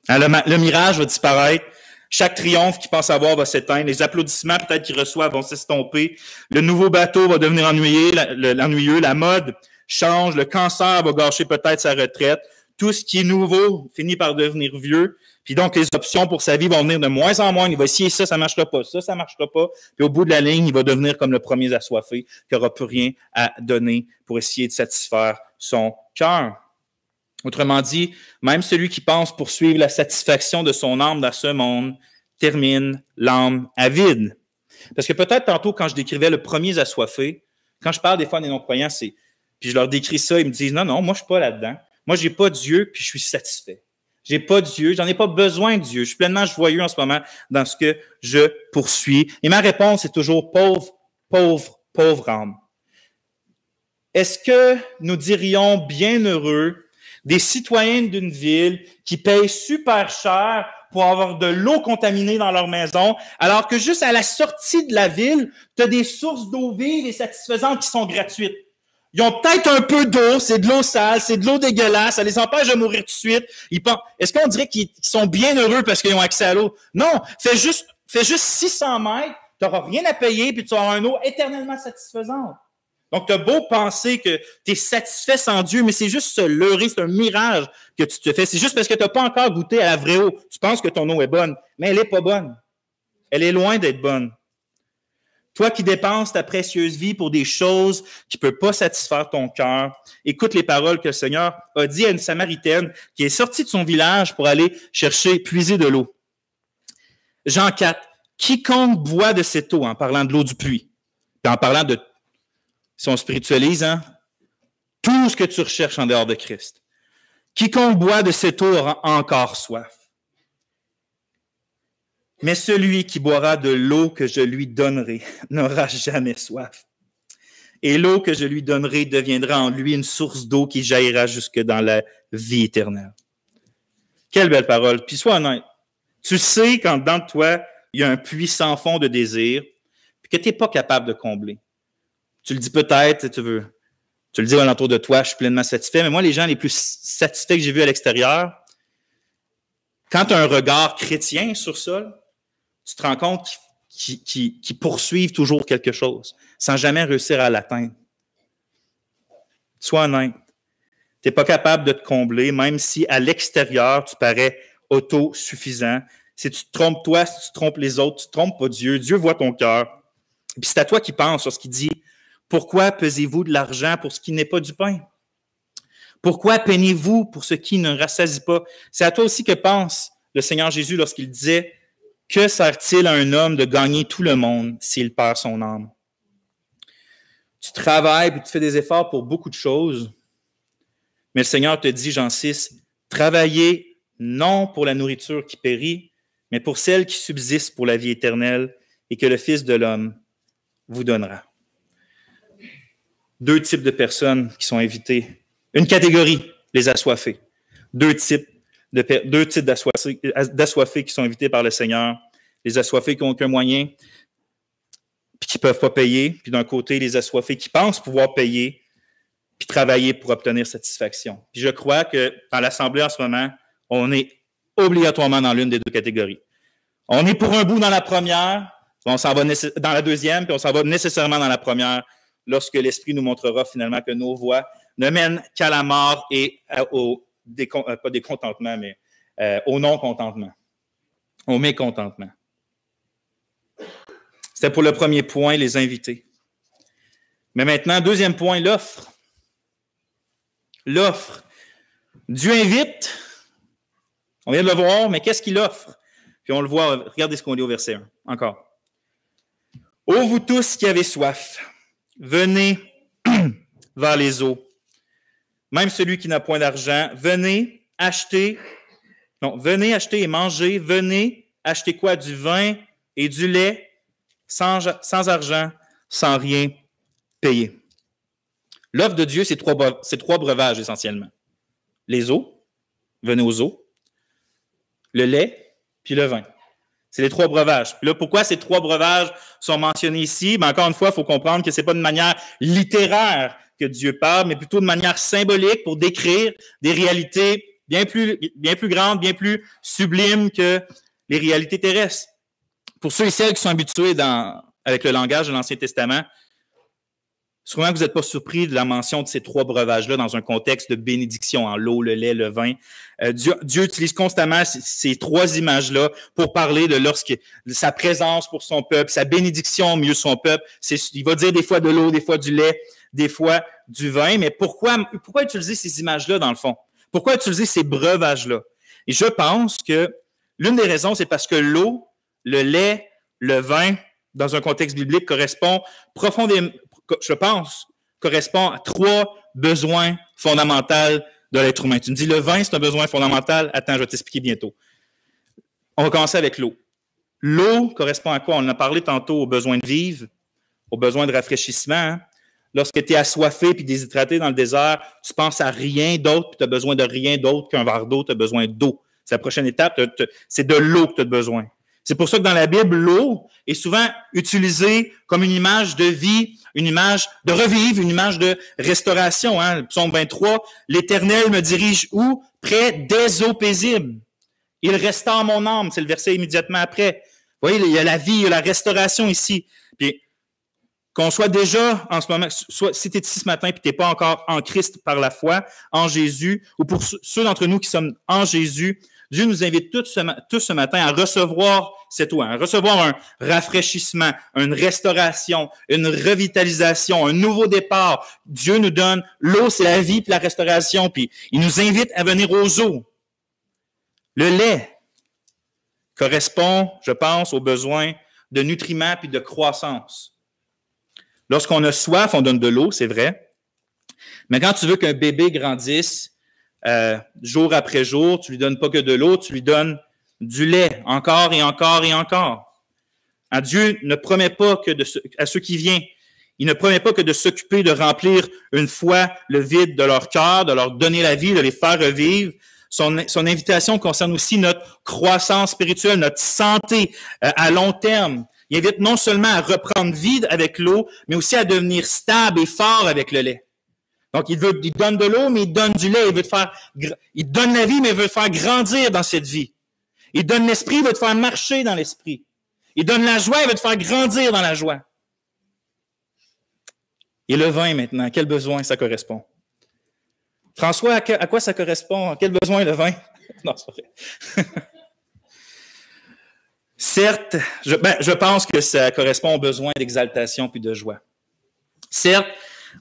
Alors, le mirage va disparaître. Chaque triomphe qu'il pense avoir va s'éteindre. Les applaudissements peut-être qu'il reçoit vont s'estomper. Le nouveau bateau va devenir ennuyeux. La mode change. Le cancer va gâcher peut-être sa retraite. Tout ce qui est nouveau finit par devenir vieux. Puis donc, les options pour sa vie vont venir de moins en moins. Il va essayer ça ne marchera pas. Ça ne marchera pas. Puis au bout de la ligne, il va devenir comme le premier assoiffé qui n'aura plus rien à donner pour essayer de satisfaire son cœur. Autrement dit, même celui qui pense poursuivre la satisfaction de son âme dans ce monde termine l'âme avide. Parce que peut-être tantôt, quand je décrivais le premier assoiffé, quand je parle des fois des non-croyants, puis je leur décris ça, ils me disent « Non, moi, je suis pas là-dedans. Moi, j'ai pas Dieu, puis je suis satisfait. J'ai pas Dieu, j'en ai pas besoin de Dieu. Je suis pleinement joyeux en ce moment dans ce que je poursuis. » Et ma réponse est toujours « pauvre âme. » Est-ce que nous dirions bienheureux des citoyens d'une ville qui payent super cher pour avoir de l'eau contaminée dans leur maison, alors que juste à la sortie de la ville, tu as des sources d'eau vive et satisfaisantes qui sont gratuites. Ils ont peut-être un peu d'eau, c'est de l'eau sale, c'est de l'eau dégueulasse, ça les empêche de mourir tout de suite. Est-ce qu'on dirait qu'ils sont bien heureux parce qu'ils ont accès à l'eau? Non, fais juste 600 mètres, tu n'auras rien à payer, puis tu auras une eau éternellement satisfaisante. Donc, tu as beau penser que tu es satisfait sans Dieu, mais c'est juste se leurrer, c'est un mirage que tu te fais. C'est juste parce que tu n'as pas encore goûté à la vraie eau. Tu penses que ton eau est bonne, mais elle n'est pas bonne. Elle est loin d'être bonne. Toi qui dépenses ta précieuse vie pour des choses qui ne peuvent pas satisfaire ton cœur, écoute les paroles que le Seigneur a dit à une Samaritaine qui est sortie de son village pour aller puiser de l'eau. Jean 4, quiconque boit de cette eau, en parlant de l'eau du puits, puis en parlant de, si on spiritualise, hein, tout ce que tu recherches en dehors de Christ. Quiconque boit de cette eau aura encore soif. Mais celui qui boira de l'eau que je lui donnerai n'aura jamais soif. Et l'eau que je lui donnerai deviendra en lui une source d'eau qui jaillira jusque dans la vie éternelle. Quelle belle parole. Puis sois honnête. Tu sais quand dans toi, il y a un puits sans fond de désir, puis que tu n'es pas capable de combler. Tu le dis peut-être, tu le dis alentour de toi, je suis pleinement satisfait, mais moi, les gens les plus satisfaits que j'ai vus à l'extérieur, quand tu as un regard chrétien sur ça, tu te rends compte qu'ils poursuivent toujours quelque chose, sans jamais réussir à l'atteindre. Sois honnête. Tu n'es pas capable de te combler, même si à l'extérieur, tu parais autosuffisant. Si tu te trompes toi, si tu trompes les autres, tu ne trompes pas Dieu. Dieu voit ton cœur. Puis c'est à toi qui pense sur ce qu'il dit. Pourquoi pesez-vous de l'argent pour ce qui n'est pas du pain? Pourquoi peinez-vous pour ce qui ne rassasie pas? C'est à toi aussi que pense le Seigneur Jésus lorsqu'il disait « Que sert-il à un homme de gagner tout le monde s'il perd son âme? » Tu travailles et tu fais des efforts pour beaucoup de choses, mais le Seigneur te dit, Jean 6, « Travaillez non pour la nourriture qui périt, mais pour celle qui subsiste pour la vie éternelle et que le Fils de l'homme vous donnera. » Deux types de personnes qui sont invitées. Une catégorie, les assoiffés. Deux types d'assoiffés qui sont invités par le Seigneur. Les assoiffés qui n'ont aucun moyen puis qui ne peuvent pas payer. Puis d'un côté, les assoiffés qui pensent pouvoir payer puis travailler pour obtenir satisfaction. Puis je crois que dans l'Assemblée en ce moment, on est obligatoirement dans l'une des deux catégories. On est pour un bout dans la première, on s'en va dans la deuxième, puis on s'en va nécessairement dans la première lorsque l'Esprit nous montrera finalement que nos voies ne mènent qu'à la mort et pas décontentement, mais au non-contentement, au mécontentement. C'était pour le premier point, les invités. Mais maintenant, deuxième point, l'offre. L'offre. Dieu invite, on vient de le voir, mais qu'est-ce qu'il offre? Puis on le voit, regardez ce qu'on lit au verset 1, encore. « Ô vous tous qui avez soif, venez vers les eaux. Même celui qui n'a point d'argent, venez acheter et manger. Venez acheter quoi? Du vin et du lait, sans argent, sans rien payer. » L'offre de Dieu, c'est trois breuvages essentiellement. Les eaux, venez aux eaux, le lait, puis le vin. C'est les trois breuvages. Puis là, pourquoi ces trois breuvages sont mentionnés ici? Ben, encore une fois, il faut comprendre que ce n'est pas de manière littéraire que Dieu parle, mais plutôt de manière symbolique pour décrire des réalités bien plus grandes, bien plus sublimes que les réalités terrestres. Pour ceux et celles qui sont habitués avec le langage de l'Ancien Testament, sûrement que vous n'êtes pas surpris de la mention de ces trois breuvages-là dans un contexte de bénédiction, en l'eau, le lait, le vin. Dieu utilise constamment ces trois images-là pour parler de sa présence pour son peuple, sa bénédiction au milieu de son peuple. Il va dire des fois de l'eau, des fois du lait, des fois du vin. Mais pourquoi utiliser ces images-là dans le fond? Pourquoi utiliser ces breuvages-là? Et je pense que l'une des raisons, c'est parce que l'eau, le lait, le vin, dans un contexte biblique, correspond à trois besoins fondamentaux de l'être humain. Tu me dis, le vin, c'est un besoin fondamental. Attends, je vais t'expliquer bientôt. On va commencer avec l'eau. L'eau correspond à quoi? On en a parlé tantôt aux besoins de vivre, aux besoins de rafraîchissement. Hein? Lorsque tu es assoiffé puis déshydraté dans le désert, tu penses à rien d'autre, puis tu as besoin de rien d'autre qu'un verre d'eau, tu as besoin d'eau. C'est la prochaine étape, c'est de l'eau que tu as besoin. C'est pour ça que dans la Bible, l'eau est souvent utilisée comme une image de vie, une image de revivre, une image de restauration. Hein? Le psaume 23, « L'Éternel me dirige où? Près des eaux paisibles. Il restaure mon âme. » C'est le verset immédiatement après. Vous voyez, il y a la vie, il y a la restauration ici. Puis, qu'on soit déjà en ce moment, soit si tu es ici ce matin et tu n'es pas encore en Christ par la foi, en Jésus, ou pour ceux d'entre nous qui sommes en Jésus, Dieu nous invite tous ce matin à recevoir cette eau, à recevoir un rafraîchissement, une restauration, une revitalisation, un nouveau départ. Dieu nous donne l'eau, c'est la vie puis la restauration, puis il nous invite à venir aux eaux. Le lait. correspond, je pense, aux besoins de nutriments puis de croissance. Lorsqu'on a soif, on donne de l'eau, c'est vrai. Mais quand tu veux qu'un bébé grandisse jour après jour, tu lui donnes pas que de l'eau, tu lui donnes du lait, encore et encore et encore. Dieu ne promet pas que à ceux qui viennent, il ne promet pas que de s'occuper de remplir une fois le vide de leur cœur, de leur donner la vie, de les faire revivre. Son invitation concerne aussi notre croissance spirituelle, notre santé à long terme. Il invite non seulement à reprendre vie avec l'eau, mais aussi à devenir stable et fort avec le lait. Donc, il donne de l'eau, mais il donne du lait. Il donne la vie, mais il veut te faire grandir dans cette vie. Il donne l'esprit, il veut te faire marcher dans l'esprit. Il donne la joie, il veut te faire grandir dans la joie. Et le vin, maintenant, quel besoin ça correspond? François, à quoi ça correspond? À quel besoin le vin? Non, c'est pas vrai. Certes, je pense que ça correspond aux besoins d'exaltation puis de joie. Certes,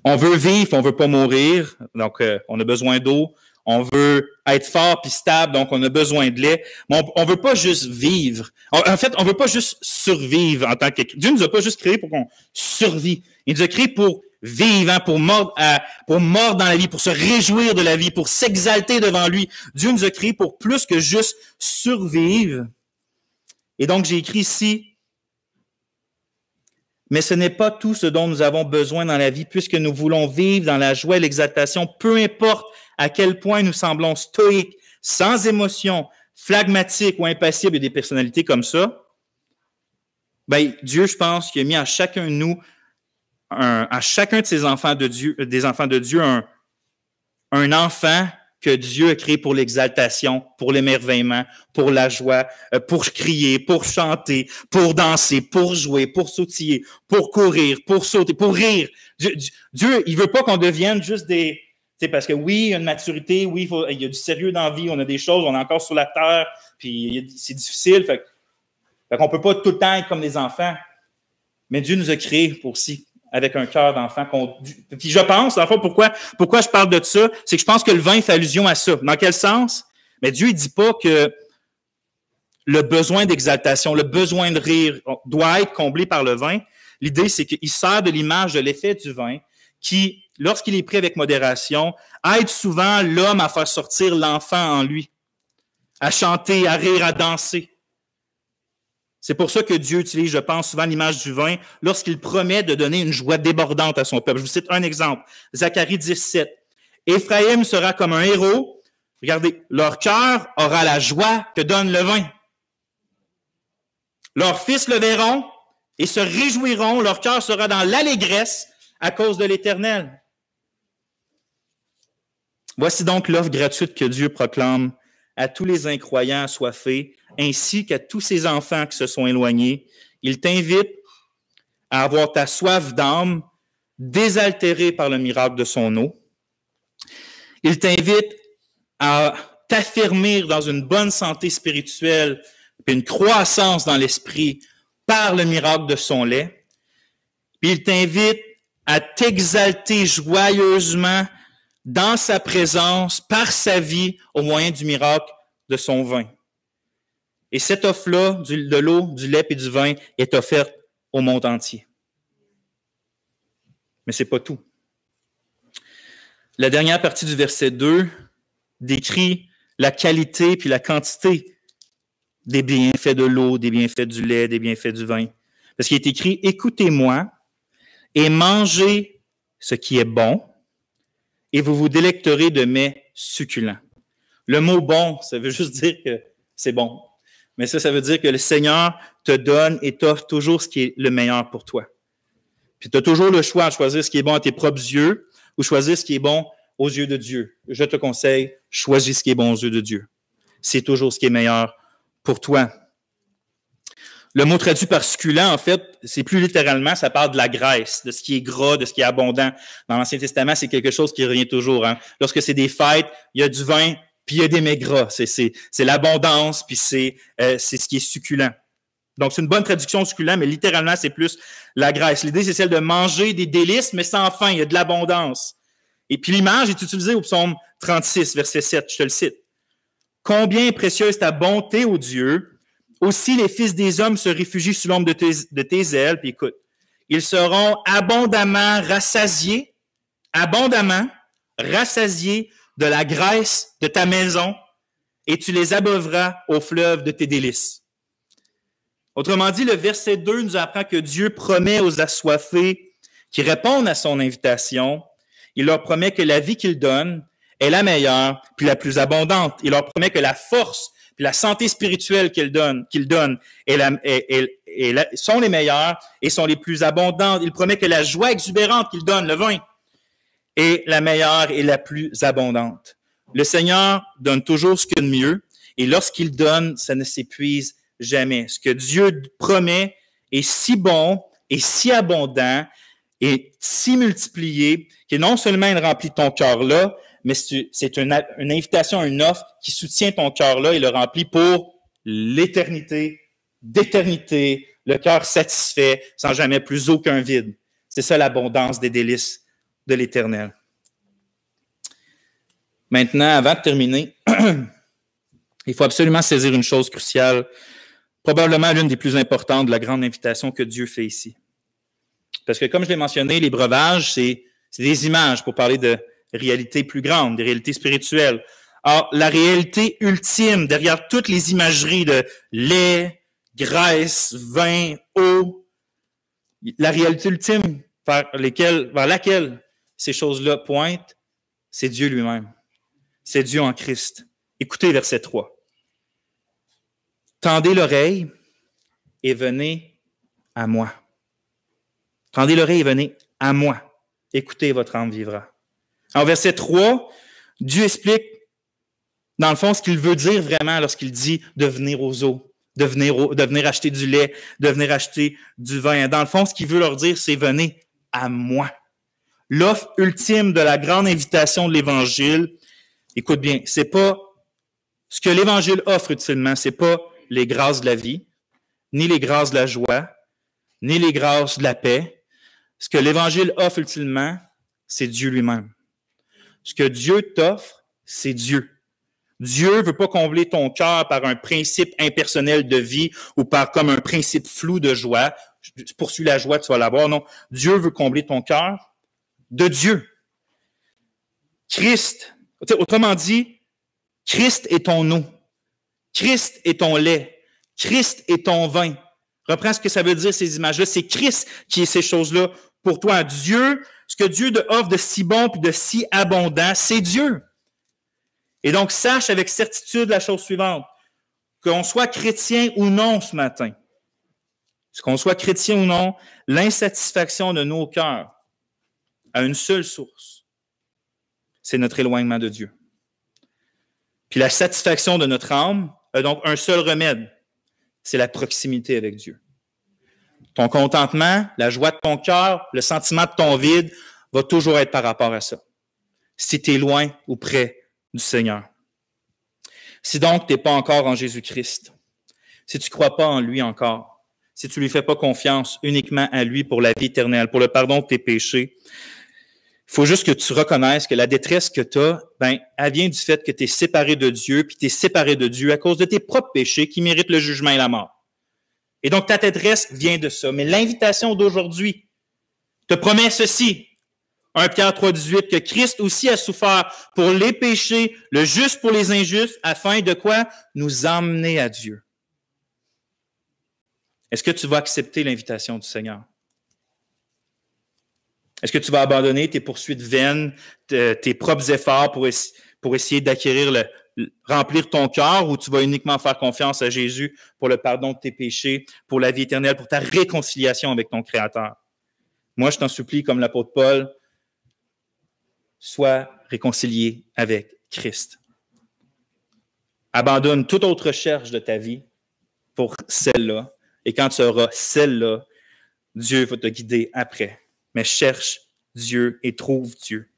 on veut vivre, on veut pas mourir, donc on a besoin d'eau. On veut être fort puis stable, donc on a besoin de lait. Mais on veut pas juste vivre. En fait, on veut pas juste survivre en tant que... Dieu nous a pas juste créé pour qu'on survive. Il nous a créé pour vivre, hein, pour mordre dans la vie, pour se réjouir de la vie, pour s'exalter devant lui. Dieu nous a créé pour plus que juste survivre. Et donc, j'ai écrit ici, mais ce n'est pas tout ce dont nous avons besoin dans la vie, puisque nous voulons vivre dans la joie et l'exaltation, peu importe à quel point nous semblons stoïques, sans émotion, phlegmatiques ou impassibles, et des personnalités comme ça. Ben, Dieu, je pense, qu'il a mis à chacun de nous, à chacun de ces enfants de Dieu, des enfants de Dieu, un enfant que Dieu a créé pour l'exaltation, pour l'émerveillement, pour la joie, pour crier, pour chanter, pour danser, pour jouer, pour sautiller, pour courir, pour sauter, pour rire. Dieu, il veut pas qu'on devienne juste des... Tu sais, parce que oui, il y a une maturité, oui, il y a du sérieux dans la vie, on a des choses, on est encore sur la terre, puis c'est difficile. Fait qu'on peut pas tout le temps être comme des enfants. Mais Dieu nous a créés pour aussi avec un cœur d'enfant. Puis je pense, dans le fond, pourquoi je parle de ça, c'est que je pense que le vin fait allusion à ça. Dans quel sens? Mais Dieu, il dit pas que le besoin d'exaltation, le besoin de rire doit être comblé par le vin. L'idée, c'est qu'il sert de l'image de l'effet du vin qui, lorsqu'il est pris avec modération, aide souvent l'homme à faire sortir l'enfant en lui, à chanter, à rire, à danser. C'est pour ça que Dieu utilise, je pense, souvent l'image du vin lorsqu'il promet de donner une joie débordante à son peuple. Je vous cite un exemple. Zacharie 10:7. Éphraïm sera comme un héros. Regardez, leur cœur aura la joie que donne le vin. Leurs fils le verront et se réjouiront. Leur cœur sera dans l'allégresse à cause de l'Éternel. Voici donc l'offre gratuite que Dieu proclame à tous les incroyants assoiffés, ainsi qu'à tous ces enfants qui se sont éloignés. Il t'invite à avoir ta soif d'âme désaltérée par le miracle de son eau. Il t'invite à t'affermir dans une bonne santé spirituelle et une croissance dans l'esprit par le miracle de son lait. Puis il t'invite à t'exalter joyeusement dans sa présence, par sa vie, au moyen du miracle de son vin. Et cette offre-là, de l'eau, du lait et du vin, est offerte au monde entier. Mais ce n'est pas tout. La dernière partie du verset 2 décrit la qualité puis la quantité des bienfaits de l'eau, des bienfaits du lait, des bienfaits du vin. Parce qu'il est écrit « Écoutez-moi et mangez ce qui est bon, et vous vous délecterez de mets succulents. » Le mot « bon », ça veut juste dire que c'est bon. Mais ça veut dire que le Seigneur te donne et t'offre toujours ce qui est le meilleur pour toi. Puis tu as toujours le choix de choisir ce qui est bon à tes propres yeux ou choisir ce qui est bon aux yeux de Dieu. Je te conseille, choisis ce qui est bon aux yeux de Dieu. C'est toujours ce qui est meilleur pour toi. Le mot traduit par succulent, en fait, c'est plus littéralement, ça parle de la graisse, de ce qui est gras, de ce qui est abondant. Dans l'Ancien Testament, c'est quelque chose qui revient toujours. Hein. Lorsque c'est des fêtes, il y a du vin, puis il y a des mets gras. C'est l'abondance, puis c'est ce qui est succulent. Donc, c'est une bonne traduction succulent, mais littéralement, c'est plus la graisse. L'idée, c'est celle de manger des délices, mais sans faim. Il y a de l'abondance. Et puis l'image est utilisée au psaume 36, verset 7. Je te le cite. « Combien est précieuse ta bonté, ô Dieu! Aussi, les fils des hommes se réfugient sous l'ombre de tes ailes. Puis écoute, ils seront abondamment rassasiés de la graisse de ta maison, et tu les abeuveras au fleuve de tes délices. Autrement dit, le verset 2 nous apprend que Dieu promet aux assoiffés qui répondent à son invitation, il leur promet que la vie qu'il donne est la meilleure puis la plus abondante. Il leur promet que la force puis la santé spirituelle qu'il donne sont les meilleures et sont les plus abondantes. Il promet que la joie exubérante qu'il donne, le vin, est la meilleure et la plus abondante. Le Seigneur donne toujours ce qu'il y a de mieux, et lorsqu'il donne, ça ne s'épuise jamais. Ce que Dieu promet est si bon et si abondant et si multiplié que non seulement il remplit ton cœur là, mais c'est une invitation, une offre qui soutient ton cœur là et le remplit pour l'éternité, d'éternité, le cœur satisfait, sans jamais plus aucun vide. C'est ça l'abondance des délices de l'Éternel. Maintenant, avant de terminer, il faut absolument saisir une chose cruciale, probablement l'une des plus importantes de la grande invitation que Dieu fait ici. Parce que, comme je l'ai mentionné, les breuvages, c'est des images pour parler de réalités plus grandes, des réalités spirituelles. Or, la réalité ultime derrière toutes les imageries de lait, graisse, vin, eau, la réalité ultime vers laquelle ces choses-là pointent, c'est Dieu lui-même. C'est Dieu en Christ. Écoutez verset 3. Tendez l'oreille et venez à moi. Tendez l'oreille et venez à moi. Écoutez, votre âme vivra. En verset 3, Dieu explique, dans le fond, ce qu'il veut dire vraiment lorsqu'il dit de venir aux eaux, de venir acheter du lait, de venir acheter du vin. Dans le fond, ce qu'il veut leur dire, c'est venez à moi. L'offre ultime de la grande invitation de l'Évangile, écoute bien, c'est pas ce que l'Évangile offre ultimement, c'est pas les grâces de la vie, ni les grâces de la joie, ni les grâces de la paix. Ce que l'Évangile offre ultimement, c'est Dieu lui-même. Ce que Dieu t'offre, c'est Dieu. Dieu veut pas combler ton cœur par un principe impersonnel de vie ou par comme un principe flou de joie. Poursuis la joie, tu vas l'avoir. Non, Dieu veut combler ton cœur de Dieu. Christ, autrement dit, Christ est ton eau. Christ est ton lait. Christ est ton vin. Reprends ce que ça veut dire, ces images-là. C'est Christ qui est ces choses-là pour toi. Dieu, ce que Dieu te offre de si bon puis de si abondant, c'est Dieu. Et donc, sache avec certitude la chose suivante, qu'on soit chrétien ou non ce matin, qu'on soit chrétien ou non, l'insatisfaction de nos cœurs a une seule source, c'est notre éloignement de Dieu. Puis la satisfaction de notre âme a donc un seul remède, c'est la proximité avec Dieu. Ton contentement, la joie de ton cœur, le sentiment de ton vide va toujours être par rapport à ça. Si tu es loin ou près du Seigneur. Si donc tu n'es pas encore en Jésus-Christ, si tu ne crois pas en lui encore, si tu ne lui fais pas confiance uniquement à lui pour la vie éternelle, pour le pardon de tes péchés, il faut juste que tu reconnaisses que la détresse que tu as, elle vient du fait que tu es séparé de Dieu, puis tu es séparé de Dieu à cause de tes propres péchés qui méritent le jugement et la mort. Et donc ta détresse vient de ça. Mais l'invitation d'aujourd'hui te promet ceci. 1 Pierre 3,18, que Christ aussi a souffert pour les péchés, le juste pour les injustes, afin de quoi? Nous emmener à Dieu. Est-ce que tu vas accepter l'invitation du Seigneur? Est-ce que tu vas abandonner tes poursuites vaines, tes propres efforts pour essayer d'acquérir, remplir ton cœur, ou tu vas uniquement faire confiance à Jésus pour le pardon de tes péchés, pour la vie éternelle, pour ta réconciliation avec ton Créateur? Moi, je t'en supplie, comme l'apôtre Paul, sois réconcilié avec Christ. Abandonne toute autre recherche de ta vie pour celle-là. Et quand tu auras celle-là, Dieu va te guider après. Mais cherche Dieu et trouve Dieu.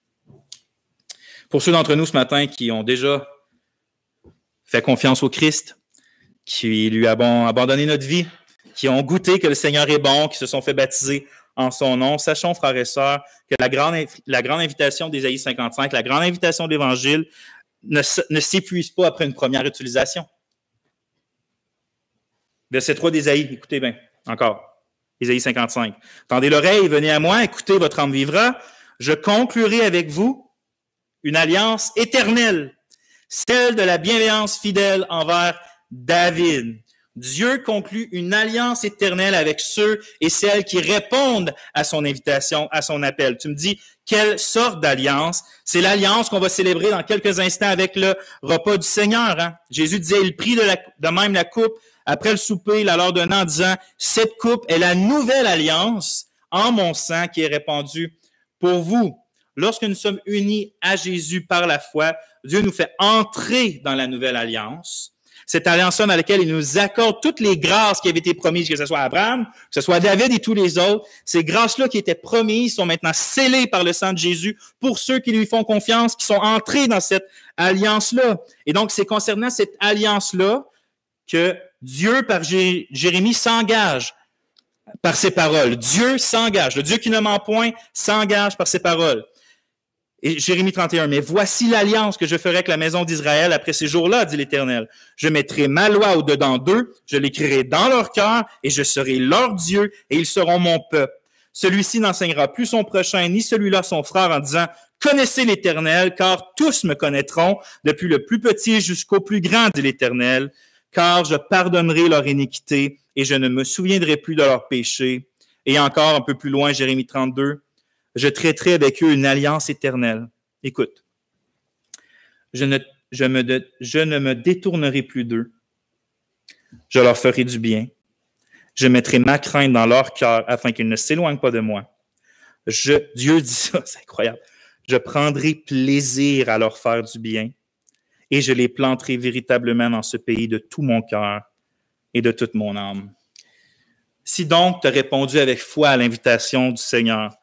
Pour ceux d'entre nous ce matin qui ont déjà fait confiance au Christ, qui lui avons abandonné notre vie, qui ont goûté que le Seigneur est bon, qui se sont fait baptiser en son nom, sachons, frères et sœurs, que la grande invitation d'Ésaïe 55, la grande invitation de l'Évangile ne s'épuise pas après une première utilisation. Verset 3 d'Ésaïe, écoutez bien, encore. Ésaïe 55. Tendez l'oreille, venez à moi, écoutez, votre âme vivra. Je conclurai avec vous une alliance éternelle, celle de la bienveillance fidèle envers David. Dieu conclut une alliance éternelle avec ceux et celles qui répondent à son invitation, à son appel. Tu me dis, quelle sorte d'alliance? C'est l'alliance qu'on va célébrer dans quelques instants avec le repas du Seigneur. Hein? Jésus disait, il prit de même la coupe après le souper, il la leur donnant en disant, cette coupe est la nouvelle alliance en mon sang qui est répandue pour vous. Lorsque nous sommes unis à Jésus par la foi, Dieu nous fait entrer dans la nouvelle alliance. Cette alliance-là dans laquelle il nous accorde toutes les grâces qui avaient été promises, que ce soit Abraham, que ce soit David et tous les autres. Ces grâces-là qui étaient promises sont maintenant scellées par le sang de Jésus pour ceux qui lui font confiance, qui sont entrés dans cette alliance-là. Et donc, c'est concernant cette alliance-là que Dieu, par Jérémie, s'engage par ses paroles. Dieu s'engage. Le Dieu qui ne ment point s'engage par ses paroles. Et Jérémie 31, mais voici l'alliance que je ferai avec la maison d'Israël après ces jours-là, dit l'Éternel. Je mettrai ma loi au-dedans d'eux, je l'écrirai dans leur cœur, et je serai leur Dieu, et ils seront mon peuple. Celui-ci n'enseignera plus son prochain, ni celui-là son frère, en disant, connaissez l'Éternel, car tous me connaîtront, depuis le plus petit jusqu'au plus grand, dit l'Éternel, car je pardonnerai leur iniquité, et je ne me souviendrai plus de leurs péchés. Et encore un peu plus loin, Jérémie 32, je traiterai avec eux une alliance éternelle. Écoute, je ne me détournerai plus d'eux. Je leur ferai du bien. Je mettrai ma crainte dans leur cœur afin qu'ils ne s'éloignent pas de moi. Dieu dit ça, c'est incroyable. Je prendrai plaisir à leur faire du bien et je les planterai véritablement dans ce pays de tout mon cœur et de toute mon âme. Si donc tu as répondu avec foi à l'invitation du Seigneur,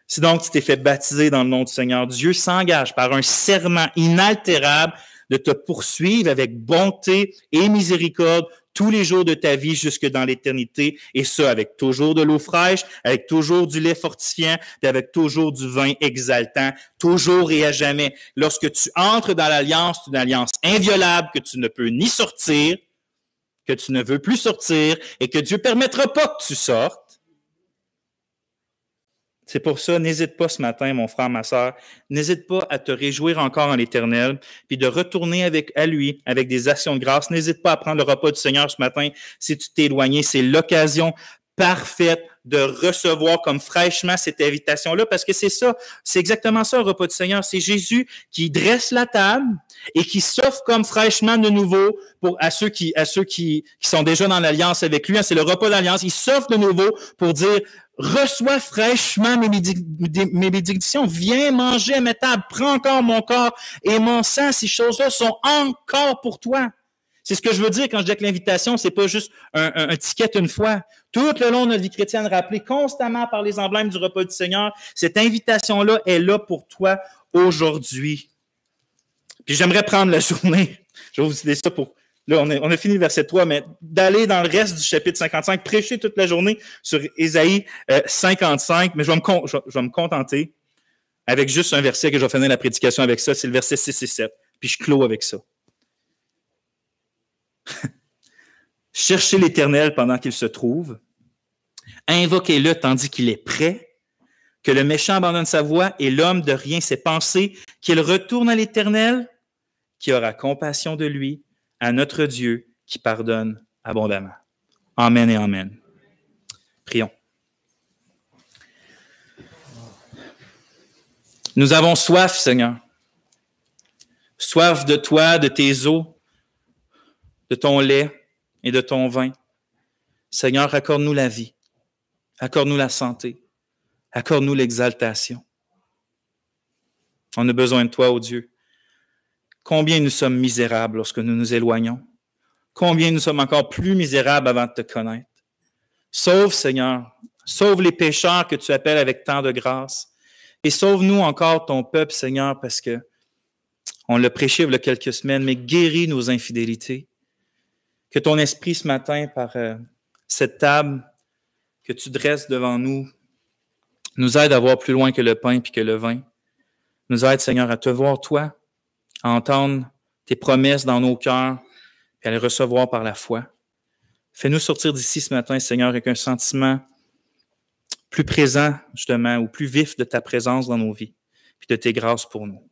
si donc tu t'es fait baptiser dans le nom du Seigneur, Dieu s'engage par un serment inaltérable de te poursuivre avec bonté et miséricorde tous les jours de ta vie jusque dans l'éternité, et ça avec toujours de l'eau fraîche, avec toujours du lait fortifiant, et avec toujours du vin exaltant, toujours et à jamais. Lorsque tu entres dans l'alliance, c'est une alliance inviolable que tu ne peux ni sortir, que tu ne veux plus sortir, et que Dieu ne permettra pas que tu sortes. C'est pour ça, n'hésite pas ce matin, mon frère, ma sœur, n'hésite pas à te réjouir encore en l'Éternel, puis de retourner à lui avec des actions de grâce. N'hésite pas à prendre le repas du Seigneur ce matin si tu t'es éloigné. C'est l'occasion parfaite de recevoir comme fraîchement cette invitation-là, parce que c'est ça, c'est exactement ça, le repas du Seigneur. C'est Jésus qui dresse la table et qui s'offre comme fraîchement de nouveau à ceux qui sont déjà dans l'alliance avec lui. C'est le repas d'alliance. Il s'offre de nouveau pour dire, reçois fraîchement mes bénédictions, viens manger à ma table, prends encore mon corps et mon sang, ces choses-là sont encore pour toi. C'est ce que je veux dire quand je dis que l'invitation, c'est pas juste un ticket une fois. Tout le long de notre vie chrétienne, rappelée constamment par les emblèmes du repas du Seigneur, cette invitation-là est là pour toi aujourd'hui. Puis j'aimerais prendre la journée, je vais vous dire ça pour... Là, on a fini le verset 3, mais d'aller dans le reste du chapitre 55, prêcher toute la journée sur Ésaïe 55, mais je vais me contenter avec juste un verset que je vais finir la prédication avec ça, c'est le verset 6 et 7, puis je clôt avec ça. Cherchez l'Éternel pendant qu'il se trouve, invoquez-le tandis qu'il est prêt, que le méchant abandonne sa voie et l'homme de rien ses pensées, qu'il retourne à l'Éternel, qui aura compassion de lui, à notre Dieu qui pardonne abondamment. Amen et amen. Prions. Nous avons soif, Seigneur. Soif de toi, de tes eaux, de ton lait et de ton vin. Seigneur, accorde-nous la vie. Accorde-nous la santé. Accorde-nous l'exaltation. On a besoin de toi, ô Dieu. Combien nous sommes misérables lorsque nous nous éloignons. Combien nous sommes encore plus misérables avant de te connaître. Sauve, Seigneur. Sauve les pécheurs que tu appelles avec tant de grâce. Et sauve-nous encore ton peuple, Seigneur, parce que on l'a prêché il y a quelques semaines, mais guéris nos infidélités. Que ton esprit ce matin, par cette table que tu dresses devant nous, nous aide à voir plus loin que le pain puis que le vin. Nous aide, Seigneur, à te voir, toi, à entendre tes promesses dans nos cœurs et à les recevoir par la foi. Fais-nous sortir d'ici ce matin, Seigneur, avec un sentiment plus présent, justement, ou plus vif de ta présence dans nos vies, puis de tes grâces pour nous.